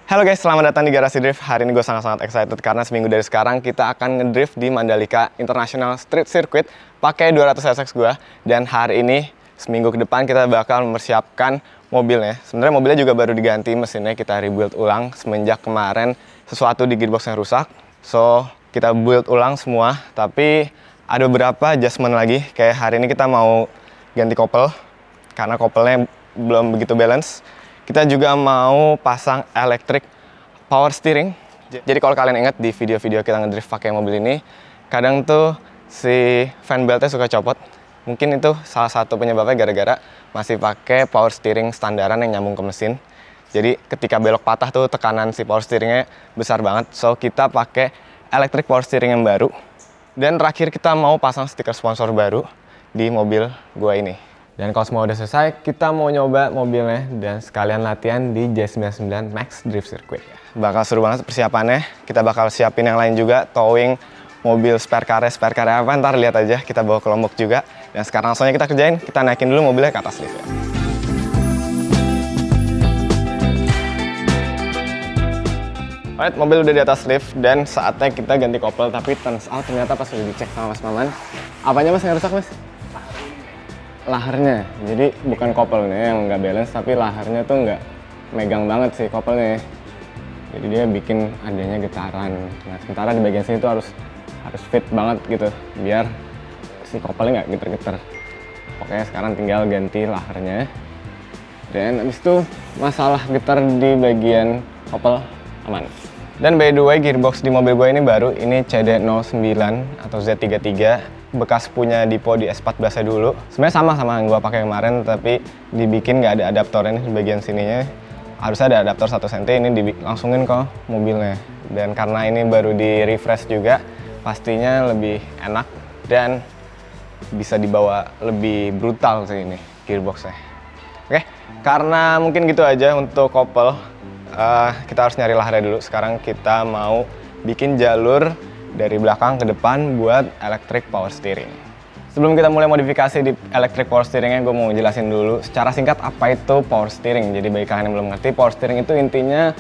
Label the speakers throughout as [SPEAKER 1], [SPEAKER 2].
[SPEAKER 1] Halo guys, selamat datang di Garasi Drift. Hari ini gue sangat-sangat excited karena seminggu dari sekarang kita akan ngedrift di Mandalika International Street Circuit pakai 200 SX gue. Dan hari ini, seminggu ke depan kita bakal mempersiapkan mobilnya. Sebenarnya mobilnya juga baru diganti mesinnya, kita rebuild ulang semenjak kemarin sesuatu di gearbox yang rusak. So, kita build ulang semua, tapi ada beberapa adjustment lagi. Kayak hari ini kita mau ganti kopel karena kopelnya belum begitu balance. Kita juga mau pasang electric power steering. Jadi kalau kalian ingat di video-video kita ngedrift pakai mobil ini, kadang tuh si fan beltnya suka copot. Mungkin itu salah satu penyebabnya gara-gara masih pakai power steering standaran yang nyambung ke mesin. Jadi ketika belok patah tuh tekanan si power steeringnya besar banget. So kita pakai electric power steering yang baru. Dan terakhir kita mau pasang stiker sponsor baru di mobil gua ini. Dan kalau semua udah selesai, kita mau nyoba mobilnya dan sekalian latihan di J99 Max Drift Circuit. Bakal seru banget persiapannya. Kita bakal siapin yang lain juga, towing mobil spare car apa, ntar lihat aja. Kita bawa ke Lombok juga. Dan sekarang langsung kita kerjain, kita naikin dulu mobilnya ke atas lift ya. Alright, mobil udah di atas lift dan saatnya kita ganti kopel. Tapi turns out ternyata pas udah dicek sama Mas Maman, apanya Mas yang rusak Mas? Laharnya, jadi bukan kopelnya yang nggak balance, tapi laharnya tuh nggak megang banget sih kopelnya. Jadi dia bikin adanya getaran. Nah, sementara di bagian sini tuh harus fit banget gitu, biar si kopelnya nggak geter-geter. Pokoknya sekarang tinggal ganti laharnya. Dan abis itu masalah getar di bagian kopel aman. Dan by the way, gearbox di mobil gue ini baru, ini CD09 atau Z33. Bekas punya Dipo di S14 dulu. Sebenarnya sama yang gua pakai kemarin, tapi dibikin nggak ada adaptor ini di bagian sininya. Harusnya ada adaptor 1 cm, ini langsungin ke mobilnya. Dan karena ini baru di refresh juga, pastinya lebih enak dan bisa dibawa lebih brutal sih ini gearboxnya. Oke, karena mungkin gitu aja untuk kopel. Kita harus nyari laharnya dulu. Sekarang kita mau bikin jalur dari belakang ke depan buat electric power steering. Sebelum kita mulai modifikasi di electric power steeringnya, gue mau jelasin dulu secara singkat apa itu power steering. Jadi bagi kalian yang belum ngerti, power steering itu intinya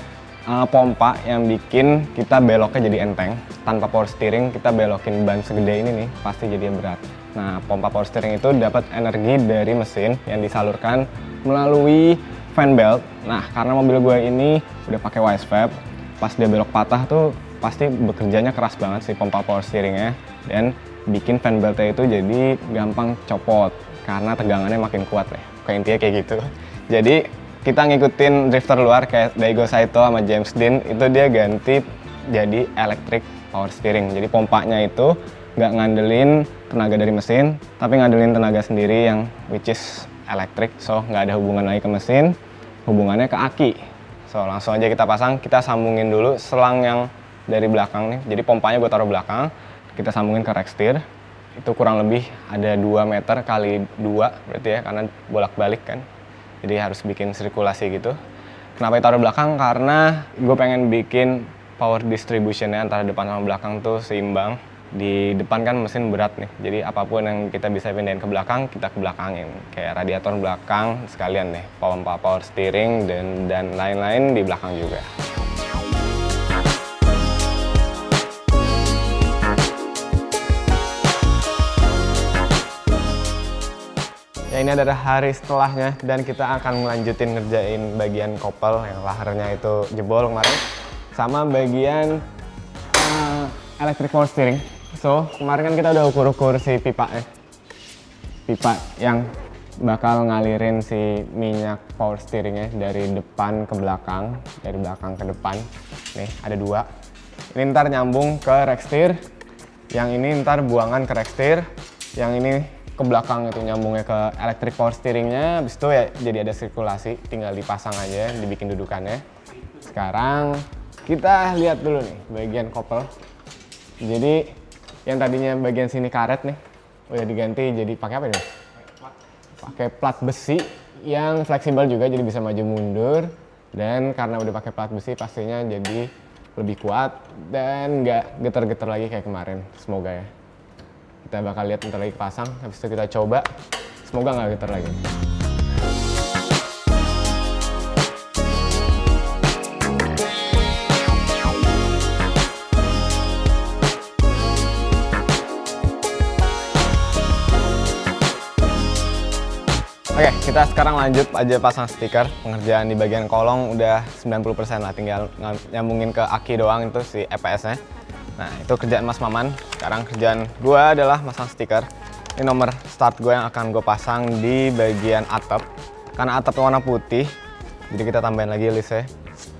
[SPEAKER 1] pompa yang bikin kita beloknya jadi enteng. Tanpa power steering kita belokin ban segede ini nih, pasti jadi berat. Nah, pompa power steering itu dapat energi dari mesin yang disalurkan melalui fan belt. Nah, karena mobil gue ini udah pakai wise valve, pas dia belok patah tuh pasti bekerjanya keras banget sih pompa power steeringnya, dan bikin fan beltnya itu jadi gampang copot karena tegangannya makin kuat ya. Kayak intinya kayak gitu. Jadi kita ngikutin drifter luar kayak Daigo Saito sama James Dean, itu dia ganti jadi electric power steering. Jadi pompanya itu nggak ngandelin tenaga dari mesin, tapi ngandelin tenaga sendiri yang which is electric. So nggak ada hubungan lagi ke mesin, hubungannya ke aki. So langsung aja kita pasang, kita sambungin dulu selang yang dari belakang nih. Jadi pompanya gue taruh belakang, kita sambungin ke rack steer. Itu kurang lebih ada 2 meter kali 2 berarti ya, karena bolak-balik kan. Jadi harus bikin sirkulasi gitu. Kenapa ditaruh belakang? Karena gue pengen bikin power distributionnya antara depan sama belakang tuh seimbang. Di depan kan mesin berat nih, jadi apapun yang kita bisa pindahin ke belakang, kita ke belakangin. Kayak radiator belakang sekalian nih, pompa power steering dan lain-lain di belakang juga. Ya, ini adalah hari setelahnya dan kita akan melanjutin ngerjain bagian kopel yang laharnya itu jebol kemarin, sama bagian electric power steering. So, kemarin kan kita udah ukur-ukur si pipa yang bakal ngalirin si minyak power steeringnya dari depan ke belakang, dari belakang ke depan. Nih, ada 2. Ini ntar nyambung ke rack steer, yang ini ntar buangan ke rack steer, yang ini ke belakang itu nyambungnya ke electric power steeringnya. Habis itu ya jadi ada sirkulasi, tinggal dipasang aja, dibikin dudukannya. Sekarang kita lihat dulu nih bagian kopel. Jadi yang tadinya bagian sini karet nih udah diganti jadi pakai apa nih? Pakai plat besi yang fleksibel juga, jadi bisa maju mundur. Dan karena udah pakai plat besi pastinya jadi lebih kuat dan nggak geter-geter lagi kayak kemarin. Semoga ya. Kita bakal lihat ntar lagi pasang, habis itu kita coba. Semoga nggak geter lagi. Oke, kita sekarang lanjut aja pasang stiker. Pengerjaan di bagian kolong udah 90% lah, tinggal nyambungin ke aki doang itu si EPS-nya. Nah, itu kerjaan Mas Maman. Sekarang kerjaan gue adalah masang stiker. Ini nomor start gue yang akan gue pasang di bagian atap. Karena atapnya warna putih, jadi kita tambahin lagi listnya.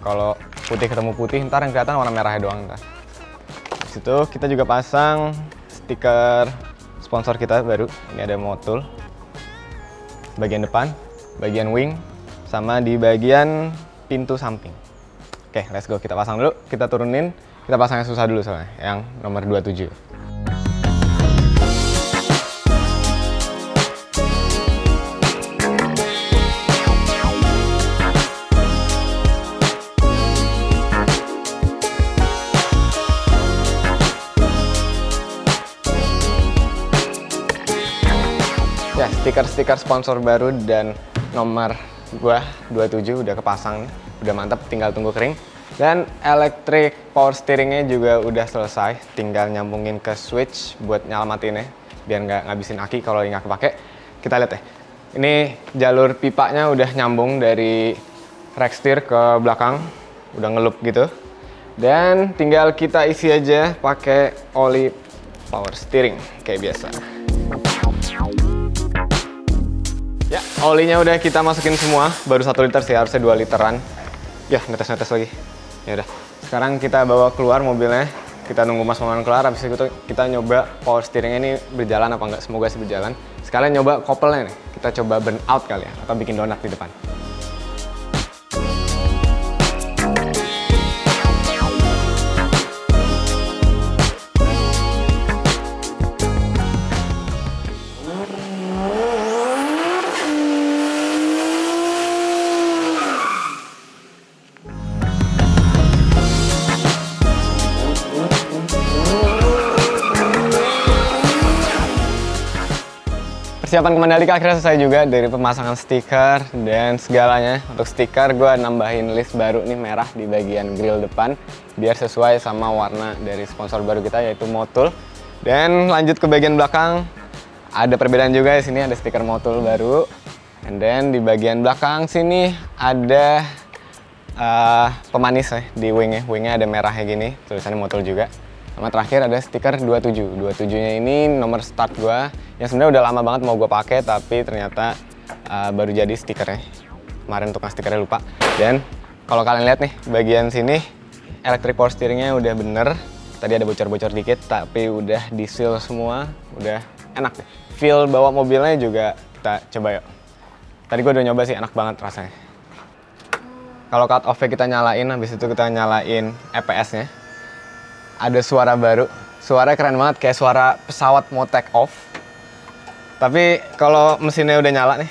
[SPEAKER 1] Kalau putih ketemu putih, ntar yang kelihatan warna merahnya doang. Ntar. Di situ kita juga pasang stiker sponsor kita baru. Ini ada Motul. Bagian depan, bagian wing, sama di bagian pintu samping. Oke, let's go. Kita pasang dulu, kita turunin. Kita pasang yang susah dulu soalnya, yang nomor 27. Ya, stiker-stiker sponsor baru dan nomor gua 27 udah kepasang nih. Udah mantap, tinggal tunggu kering. Dan electric power steeringnya juga udah selesai. Tinggal nyambungin ke switch buat nyelamatinnya biar nggak ngabisin aki kalau nggak kepake. Kita lihat ya. Ini jalur pipanya udah nyambung dari rack steer ke belakang. Udah ngelup gitu. Dan tinggal kita isi aja pakai oli power steering kayak biasa. Ya, olinya udah kita masukin semua, baru 1 liter sih, harusnya 2 literan. Ya, netes-netes lagi. Ya udah. Sekarang kita bawa keluar mobilnya. Kita nunggu Mas Maman keluar, habis itu kita nyoba power steeringnya ini berjalan apa enggak. Semoga sih berjalan. Sekalian nyoba couple-nya nih. Kita coba burn out kali ya, atau bikin donat di depan. Persiapan Mandalika akhirnya selesai juga dari pemasangan stiker dan segalanya. Untuk stiker gue nambahin list baru nih merah di bagian grill depan biar sesuai sama warna dari sponsor baru kita yaitu Motul. Dan lanjut ke bagian belakang ada perbedaan juga, di sini ada stiker Motul baru. And then di bagian belakang sini ada pemanis ya di wingnya. Wingnya ada merahnya gini, tulisannya Motul juga. Sama terakhir ada stiker 27. 27-nya ini nomor start gua yang sebenarnya udah lama banget mau gue pakai tapi ternyata baru jadi stikernya. Kemarin tukang stikernya lupa. Dan kalau kalian lihat nih bagian sini electric power steeringnya udah bener. Tadi ada bocor-bocor dikit tapi udah di seal semua, udah enak deh. Feel bawa mobilnya juga kita coba yuk. Tadi gue udah nyoba sih, enak banget rasanya. Kalau cut off-nya kita nyalain, habis itu kita nyalain EPS-nya. Ada suara baru, suaranya keren banget kayak suara pesawat mau take off. Tapi kalau mesinnya udah nyala nih,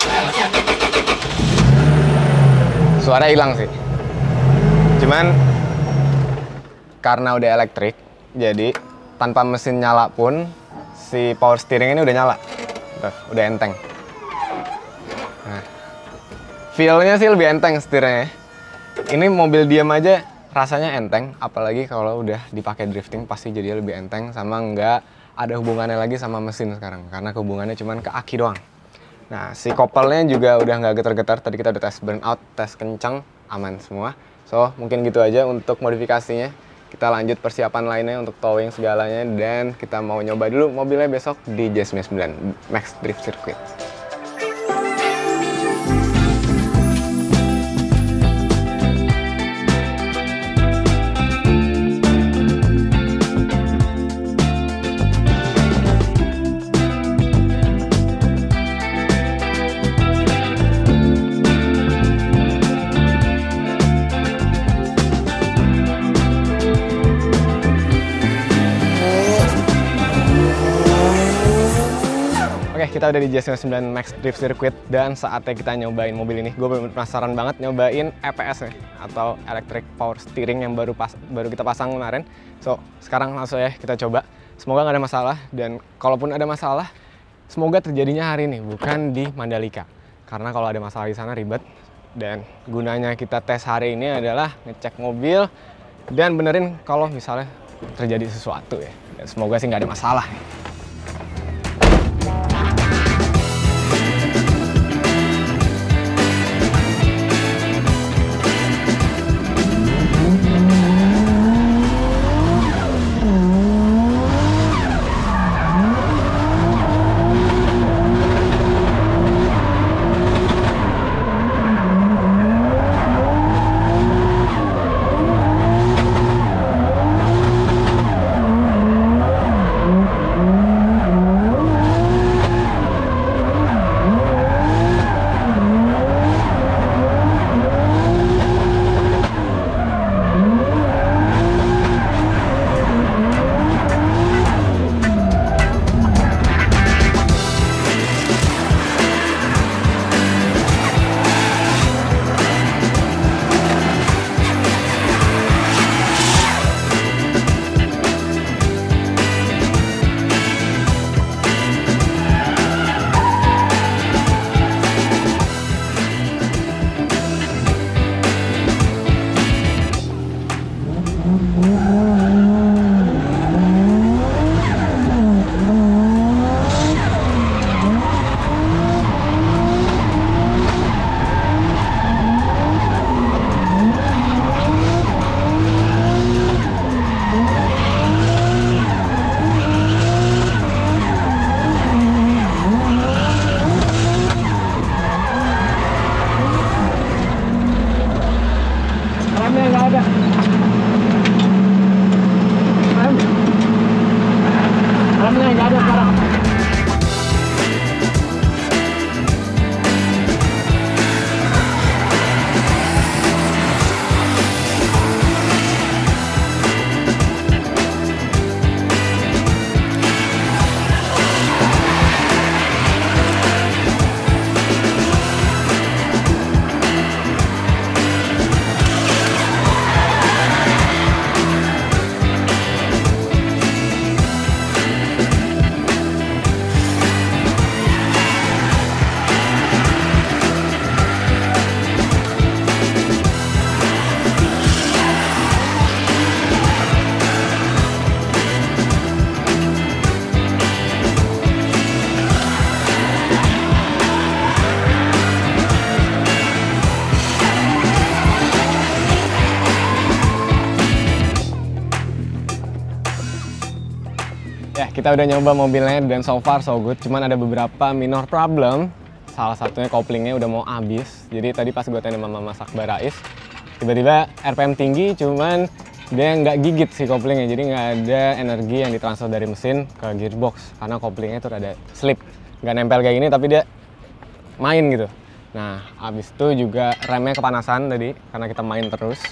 [SPEAKER 1] suara hilang sih. Cuman karena udah elektrik, jadi tanpa mesin nyala pun si power steering ini udah nyala. Tuh, udah enteng. Nah, feel-nya sih lebih enteng setirnya. Ini mobil diam aja rasanya enteng, apalagi kalau udah dipakai drifting pasti jadi lebih enteng sama nggak ada hubungannya lagi sama mesin sekarang karena hubungannya cuma ke aki doang. Nah, si couple-nya juga udah nggak getar-getar. Tadi kita udah tes burnout, tes kencang, aman semua. So, mungkin gitu aja untuk modifikasinya. Kita lanjut persiapan lainnya untuk towing segalanya dan kita mau nyoba dulu mobilnya besok di Jazz 9 Max Drift Circuit. Oke, kita udah di Jazz 9 Max Drift Circuit dan saatnya kita nyobain mobil ini. Gue bener-bener penasaran banget nyobain EPS-nya atau Electric Power Steering yang baru kita pasang kemarin. So, sekarang langsung ya kita coba. Semoga nggak ada masalah dan kalaupun ada masalah, semoga terjadinya hari ini bukan di Mandalika. Karena kalau ada masalah di sana ribet dan gunanya kita tes hari ini adalah ngecek mobil dan benerin kalau misalnya terjadi sesuatu ya. Dan semoga sih nggak ada masalah. kita udah nyoba mobilnya dan so far so good. Cuman ada beberapa minor problem. Salah satunya koplingnya udah mau habis. Jadi tadi pas gue tanya sama Mas Akbar Rais, tiba-tiba RPM tinggi, cuman dia nggak gigit si koplingnya. Jadi nggak ada energi yang ditransfer dari mesin ke gearbox karena koplingnya tuh ada slip, nggak nempel kayak gini tapi dia main gitu. Nah, habis itu juga remnya kepanasan tadi karena kita main terus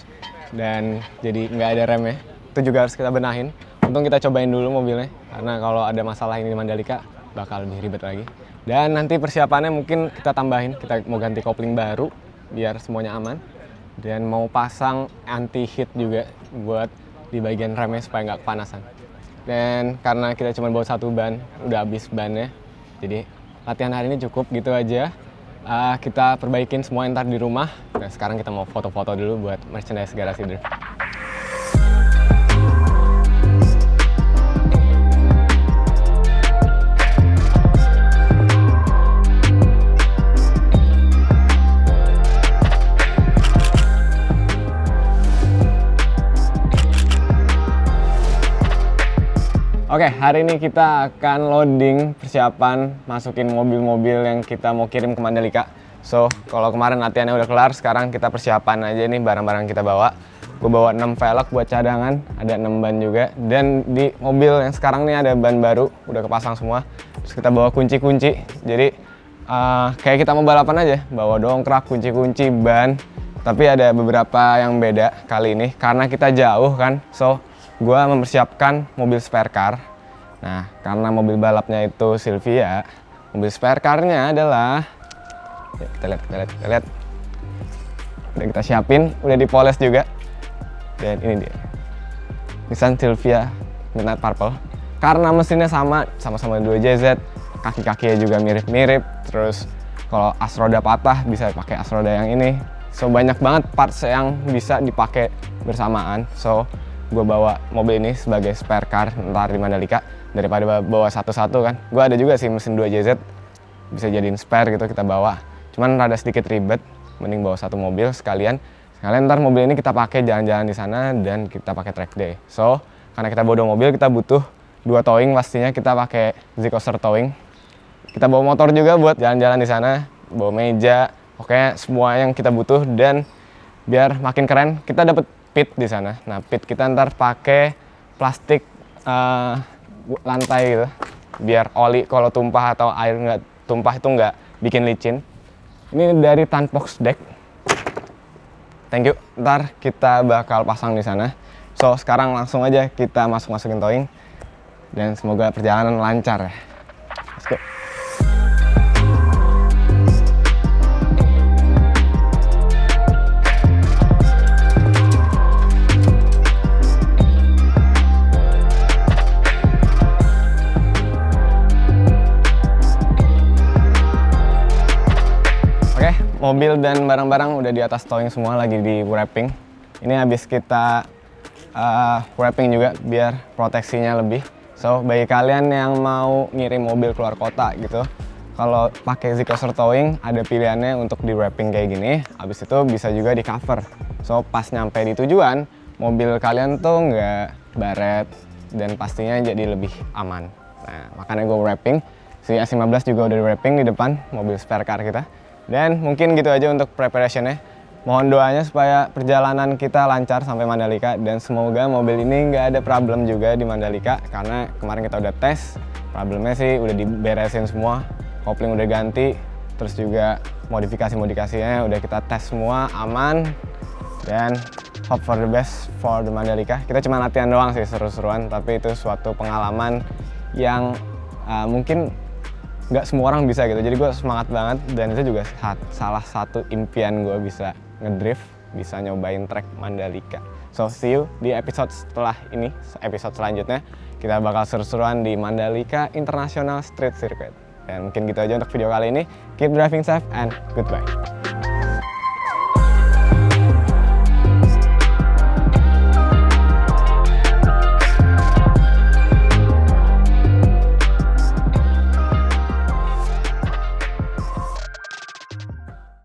[SPEAKER 1] dan jadi nggak ada remnya. Itu juga harus kita benahin. Untung kita cobain dulu mobilnya karena kalau ada masalah ini di Mandalika bakal lebih ribet lagi. Dan nanti persiapannya mungkin kita tambahin, kita mau ganti kopling baru biar semuanya aman. Dan mau pasang anti heat juga buat di bagian remnya supaya nggak kepanasan. Dan karena kita cuma bawa satu ban, udah habis bannya. Jadi latihan hari ini cukup gitu aja. Kita perbaikin semua ntar di rumah. Nah, sekarang kita mau foto-foto dulu buat merchandise Garasi Drift. Oke, hari ini kita akan loading persiapan masukin mobil-mobil yang kita mau kirim ke Mandalika. So, kalau kemarin latihannya udah kelar, sekarang kita persiapan aja nih barang-barang kita bawa. Gue bawa 6 velg buat cadangan, ada 6 ban juga. Dan di mobil yang sekarang nih ada ban baru, udah kepasang semua. Terus kita bawa kunci-kunci, jadi kayak kita mau balapan aja. Bawa dongkrak, kunci-kunci, ban. Tapi ada beberapa yang beda kali ini, karena kita jauh kan. So, gue mempersiapkan mobil spare car. Nah, karena mobil balapnya itu Silvia, mobil spare car-nya adalah, ya, kita lihat. Udah kita siapin, udah dipoles juga. Dan ini dia, Nissan Silvia Midnight Purple. Karena mesinnya sama-sama 2JZ, kaki-kakinya juga mirip-mirip. Terus kalau as roda patah bisa pakai as roda yang ini. So, banyak banget parts yang bisa dipakai bersamaan. So, gue bawa mobil ini sebagai spare car ntar di Mandalika daripada bawa satu-satu kan. Gue ada juga sih mesin 2JZ, bisa jadiin spare gitu kita bawa. Cuman rada sedikit ribet, mending bawa satu mobil sekalian ntar mobil ini kita pakai jalan-jalan di sana dan kita pakai track day. So, karena kita bawa 2 mobil, kita butuh 2 towing pastinya. Kita pakai Z-Coaster towing. Kita bawa motor juga buat jalan-jalan di sana, bawa meja, pokoknya semua yang kita butuh. Dan biar makin keren, kita dapat pit di sana. Nah, pit kita ntar pakai plastik lantai gitu, biar oli kalau tumpah atau air nggak tumpah itu nggak bikin licin. Ini dari Tanfox Deck. Thank you. Ntar kita bakal pasang di sana. So, sekarang langsung aja kita masukin towing dan semoga perjalanan lancar ya. Let's go. Mobil dan barang-barang udah di atas towing semua, lagi di wrapping. Ini habis kita wrapping juga biar proteksinya lebih. So, bagi kalian yang mau ngirim mobil keluar kota gitu, kalau pakai Z-Coaster towing ada pilihannya untuk di wrapping kayak gini. Habis itu bisa juga di cover. So, pas nyampe di tujuan, mobil kalian tuh nggak baret dan pastinya jadi lebih aman. Nah, makanya gue wrapping. Si S15 juga udah di wrapping di depan mobil spare car kita. Dan mungkin gitu aja untuk preparationnya. Mohon doanya supaya perjalanan kita lancar sampai Mandalika. Dan semoga mobil ini nggak ada problem juga di Mandalika. Karena kemarin kita udah tes, problemnya sih udah diberesin semua. Kopling udah ganti, terus juga modifikasi-modifikasinya udah kita tes semua, aman. Dan hope for the best for the Mandalika. Kita cuma latihan doang sih, seru-seruan. Tapi itu suatu pengalaman yang mungkin nggak semua orang bisa gitu, jadi gue semangat banget. Dan itu juga salah satu impian gue bisa ngedrift, bisa nyobain track Mandalika. So, see you di episode setelah ini, episode selanjutnya. Kita bakal seru-seruan di Mandalika International Street Circuit. Dan mungkin gitu aja untuk video kali ini. Keep driving safe and goodbye.